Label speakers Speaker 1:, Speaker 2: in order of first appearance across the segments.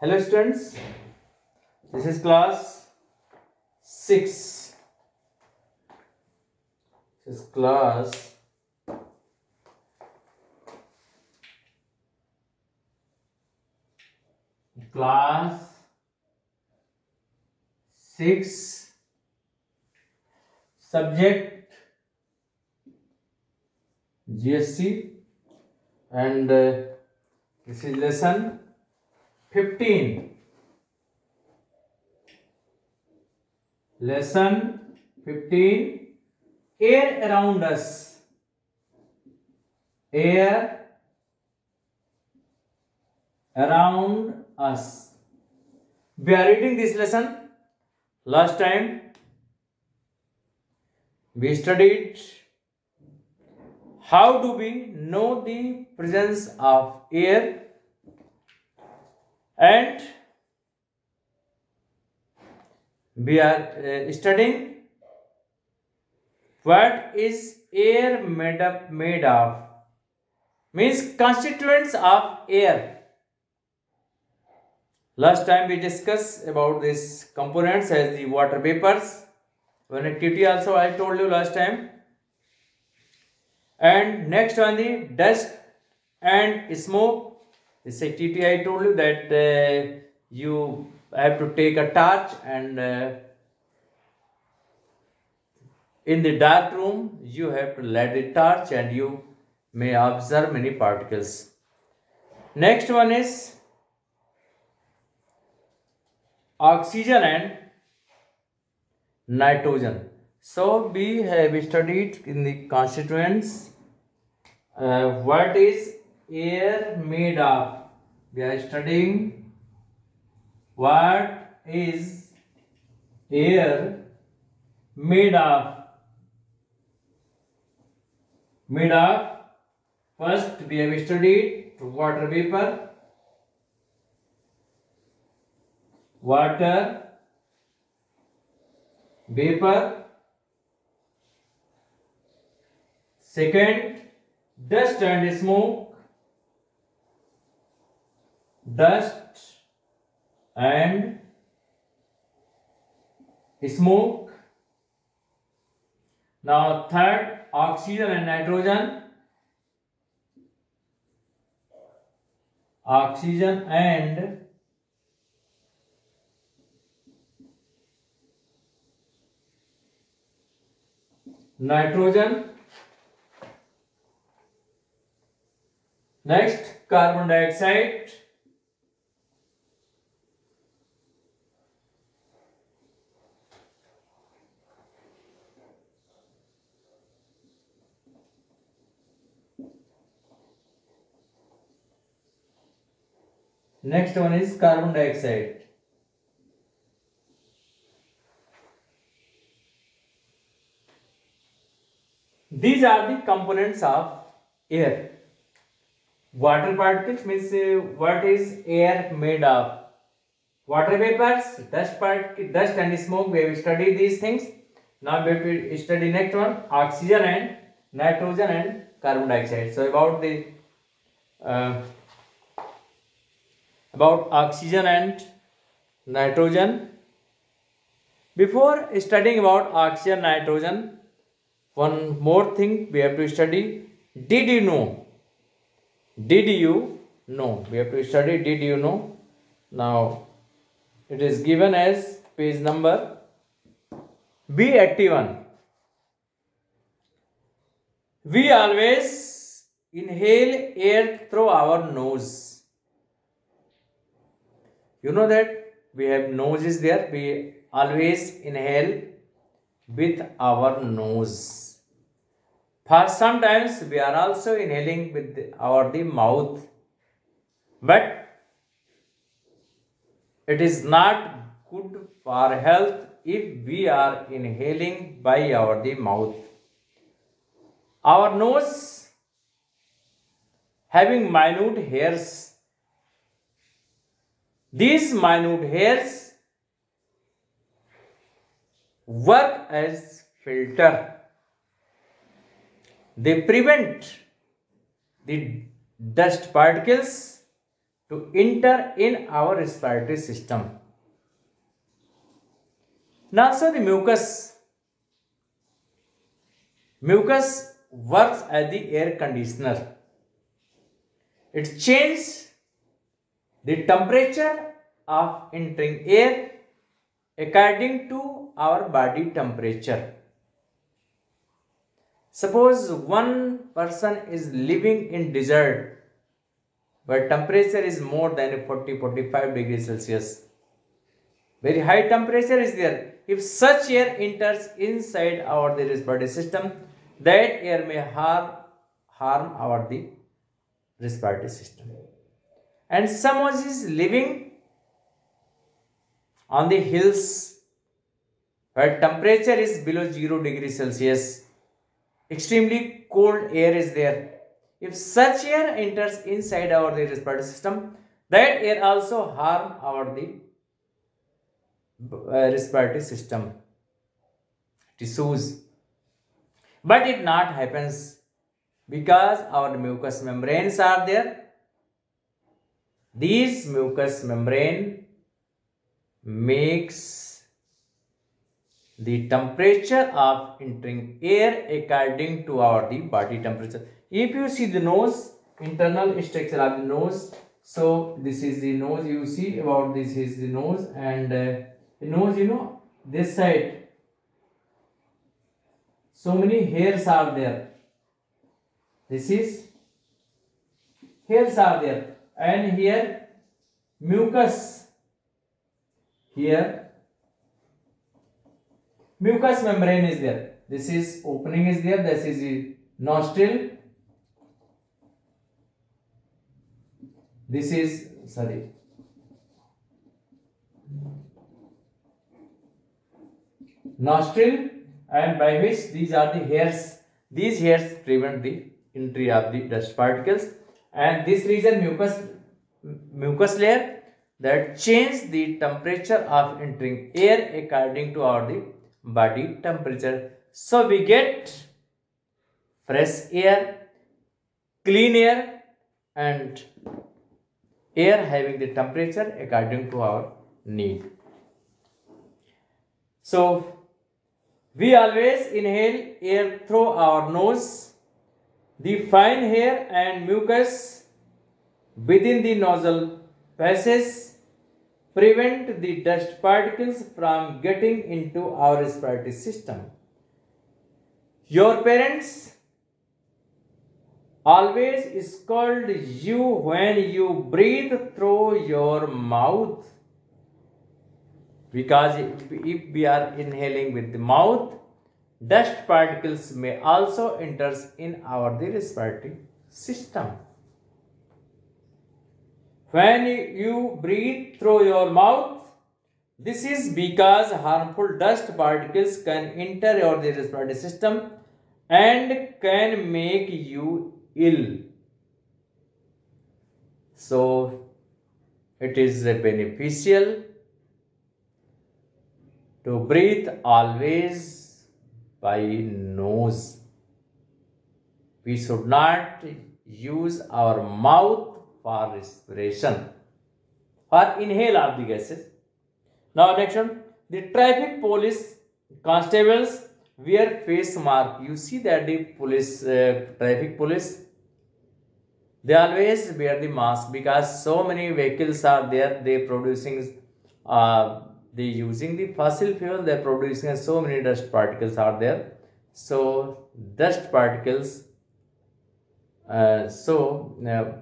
Speaker 1: Hello students, this is class 6. This is class 6, subject GSC, and this is lesson 15. Lesson 15, air around us. Air around us. We are reading this lesson. Last time we studied how do we know the presence of air, and we are studying what is air made of, means constituents of air. Last time we discussed about these components as the water vapors. One activity also I told you last time. And next one, the dust and smoke. This activity I told you that you have to take a torch and in the dark room you have to light the torch and you may observe many particles. Next one is oxygen and nitrogen. So we have studied in the constituents what is air made of. We are studying what is air made of. First we have studied water vapor. Water vapor. Second, dust and smoke. Dust and smoke. Now third, oxygen and nitrogen. Oxygen and nitrogen. Next, carbon dioxide. Next one is carbon dioxide. These are the components of air. Water particles means what is air made of. Water vapors, dust and smoke. We have studied these things. Now we have to study next one: oxygen and nitrogen and carbon dioxide. So uh, about oxygen and nitrogen. Before studying about oxygen, nitrogen, one more thing we have to study. Did you know? Did you know? We have to study. Did you know? Now it is given as page number B81. We always inhale air through our nose. You know that we have nose is there. We always inhale with our nose. For sometimes we are also inhaling with the mouth. But it is not good for health if we are inhaling by the mouth. Our nose having minute hairs. These minute hairs work as filter. They prevent the dust particles to enter in our respiratory system. Now, so the mucus works as the air conditioner. It changes the temperature of entering air according to our body temperature. Suppose one person is living in desert where temperature is more than 40-45 degrees Celsius. Very high temperature is there. If such air enters inside our the respiratory system, that air may harm our the respiratory system. And someone is living on the hills where temperature is below 0 degrees Celsius. Extremely cold air is there. If such air enters inside our the respiratory system, that air also harm our the respiratory system tissues. But it not happens because our mucous membranes are there. These mucous membrane makes the temperature of entering air according to our the body temperature. If you see the nose, internal structure of the nose, so this is the nose, you see about this is the nose, and the nose, this side, so many hairs are there. This is hairs are there, and here mucus, here mucous membrane is there. This is opening is there. This is the nostril. This is nostril, and by which these are the hairs. These hairs prevent the entry of the dust particles, and this region mucus layer that change the temperature of entering air according to our the body temperature. So we get fresh air, clean air, and air having the temperature according to our need. So we always inhale air through our nose. The fine hair and mucus within the nostril passages prevent the dust particles from getting into our respiratory system. Your parents always scold you when you breathe through your mouth, because if we are inhaling with the mouth, dust particles may also enter in our the respiratory system. When you breathe through your mouth, this is because harmful dust particles can enter your the respiratory system and can make you ill. So it is beneficial to breathe always by nose. We should not use our mouth for respiration, for inhale of the gases. Now next one, the traffic police constables wear face mask. You see that the police, traffic police, they always wear the mask because so many vehicles are there. They producing, they using the fossil fuel. They are producing so many dust particles are there. So dust particles.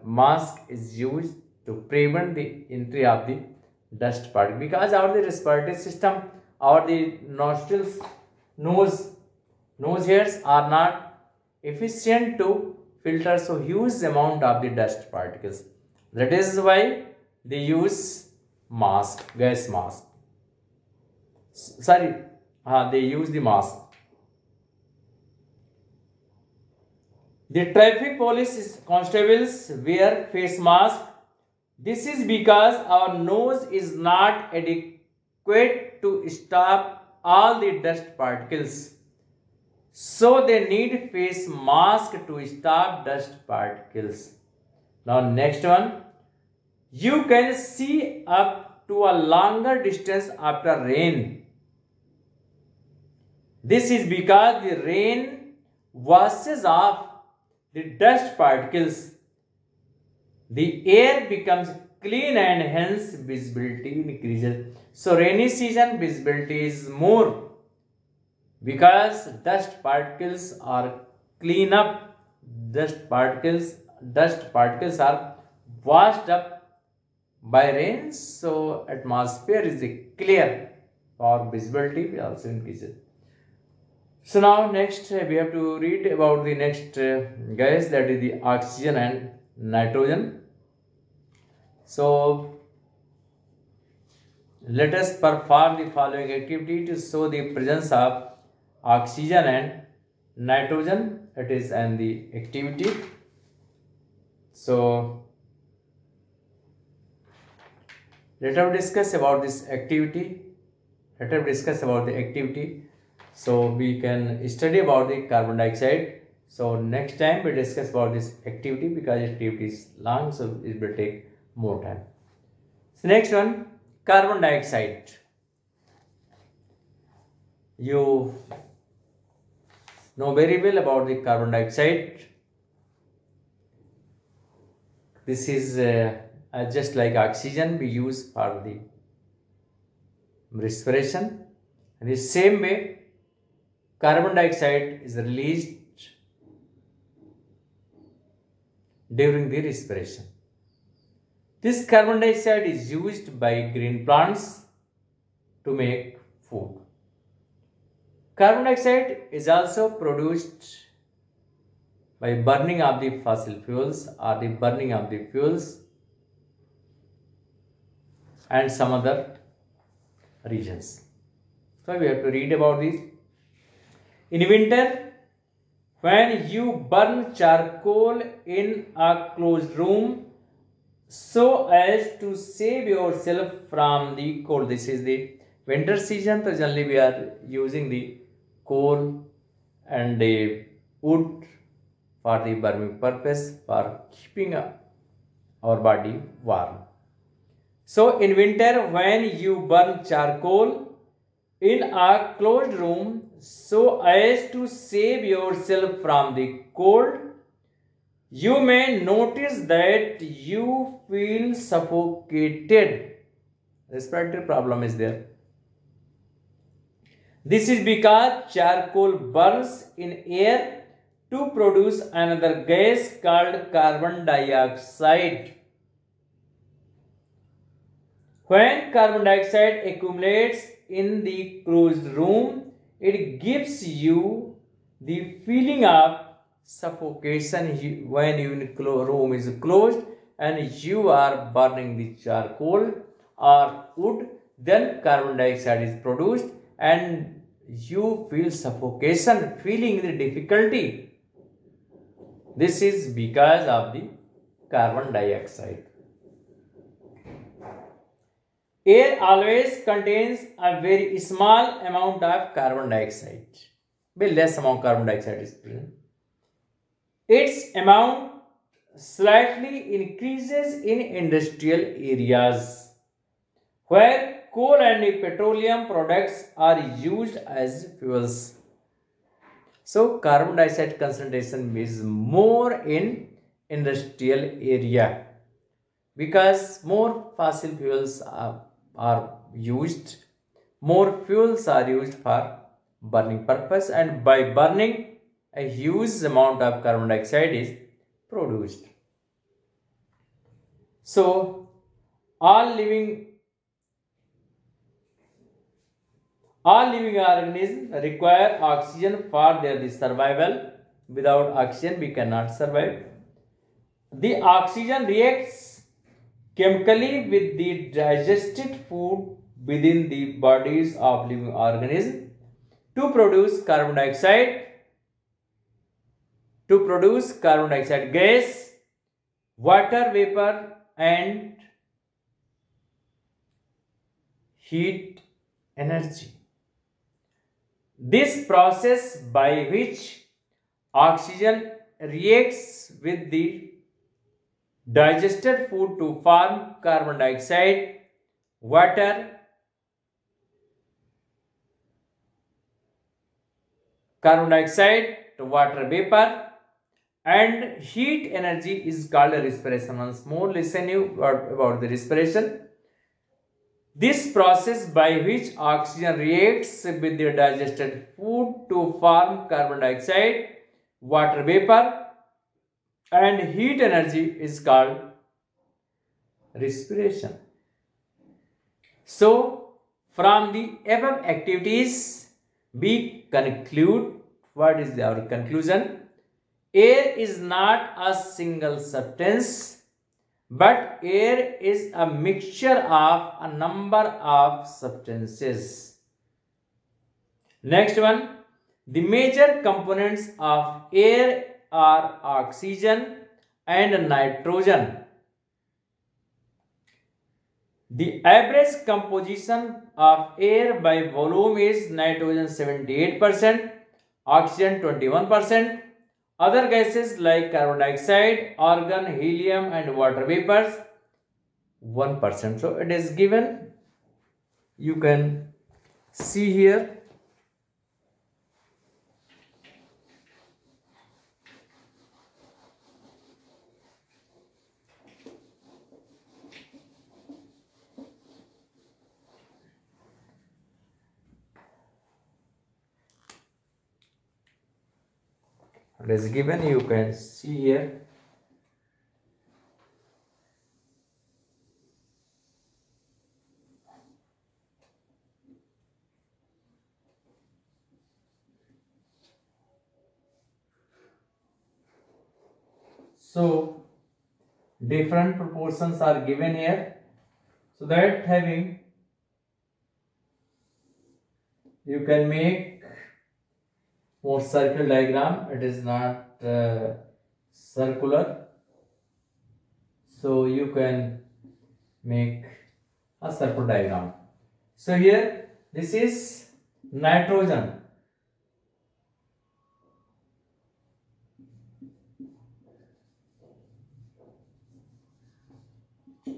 Speaker 1: Mask is used to prevent the entry of the dust particle, because our the respiratory system, our the nostrils, nose hairs are not efficient to filter so huge amount of the dust particles. That is why they use mask, gas mask. They use the mask. The traffic police constables wear face mask. This is because our nose is not adequate to stop all the dust particles. So they need face mask to stop dust particles. Now next one, You can see up to a longer distance after rain. This is because the rain washes off the dust particles. The air becomes clean and hence visibility increases. So rainy season visibility is more because dust particles are clean up. Dust particles are washed up by rain. So atmosphere is clear or visibility also increases. So now next we have to read about the next gas, that is the oxygen and nitrogen. So let us perform the following activity to show the presence of oxygen and nitrogen. It is and the activity. So let us discuss about this activity. Let us discuss about the activity. So we can study about the carbon dioxide. So next time we discuss about this activity because activity is long, so it will take more time. So next one, carbon dioxide. You know very well about the carbon dioxide. This is just like oxygen we use for the respiration. In the same way, carbon dioxide is released during the respiration. This carbon dioxide is used by green plants to make food. Carbon dioxide is also produced by burning of the fossil fuels or the burning of the fuels and some other regions. So we have to read about this. In winter, when you burn charcoal in a closed room so as to save yourself from the cold. This is the winter season, so generally we are using the coal and the wood for the burning purpose for keeping our body warm. So in winter, when you burn charcoal in a closed room so as to save yourself from the cold, you may notice that you feel suffocated. Respiratory problem is there. This is because charcoal burns in air to produce another gas called carbon dioxide. When carbon dioxide accumulates in the closed room, it gives you the feeling of suffocation when your room is closed and you are burning the charcoal or wood. Then carbon dioxide is produced and you feel suffocation, feeling the difficulty. This is because of the carbon dioxide. Air always contains a very small amount of carbon dioxide. Very less amount of carbon dioxide is present. Its amount slightly increases in industrial areas where coal and petroleum products are used as fuels. So carbon dioxide concentration is more in industrial area because more fossil fuels are used, more fuels are used for burning purpose, and by burning a huge amount of carbon dioxide is produced. So all living organisms require oxygen for their survival. Without oxygen we cannot survive. The oxygen reacts chemically with the digested food within the bodies of living organisms to produce carbon dioxide gas, water vapor and heat energy. This process by which oxygen reacts with the digested food to form carbon dioxide, water, carbon dioxide to water vapor, and heat energy is called respiration. Once more listen you about the respiration. This process by which oxygen reacts with the digested food to form carbon dioxide, water vapor, and heat energy is called respiration. So, from the above activities, we conclude, what is our conclusion? Air is not a single substance, but air is a mixture of a number of substances. Next one, the major components of air are oxygen and nitrogen. The average composition of air by volume is nitrogen 78%, oxygen 21%, other gases like carbon dioxide, argon, helium and water vapors 1%. So it is given, you can see here. It is given, you can see here. So different proportions are given here, so that having you can make more circle diagram. It is not circular, so you can make a circle diagram. So here this is nitrogen.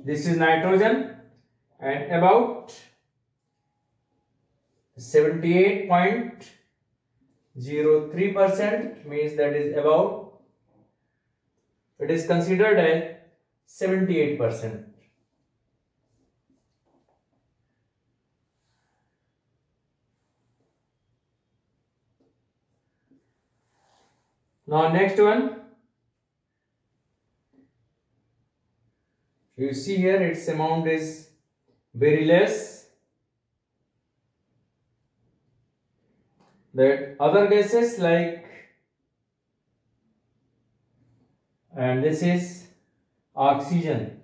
Speaker 1: This is nitrogen, and about 78.03% means that is about, it is considered as 78%. Now next one, you see here its amount is very less. That other gases like, and this is oxygen.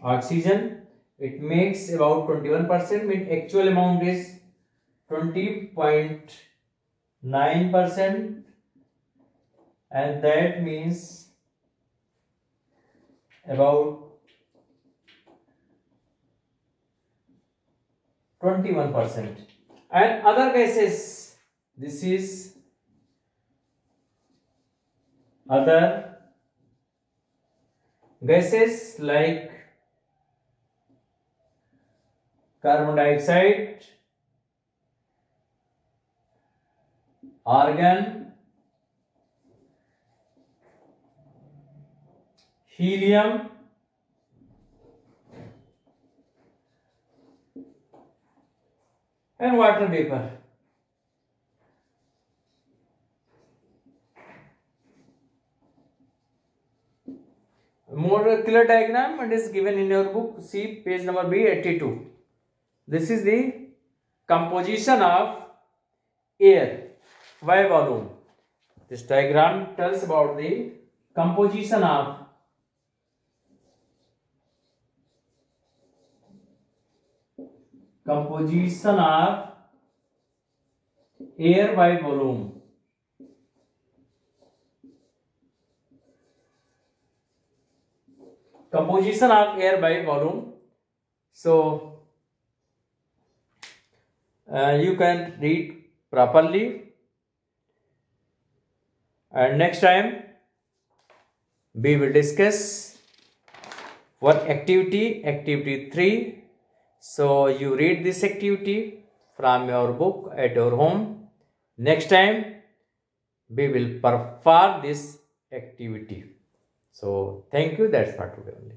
Speaker 1: Oxygen, it makes about 21%, mean actual amount is 20.9%, and that means about 21%. And other gases, this is other gases like carbon dioxide, argon, helium, and water vapor. More clear diagram it is given in your book. See page number B82. This is the composition of air by volume. This diagram tells about the composition of air by volume. Composition of air by volume. So you can read properly, and next time we will discuss one activity 3. So you read this activity from your book at your home. Next time we will perform this activity. So thank you. That's for today only.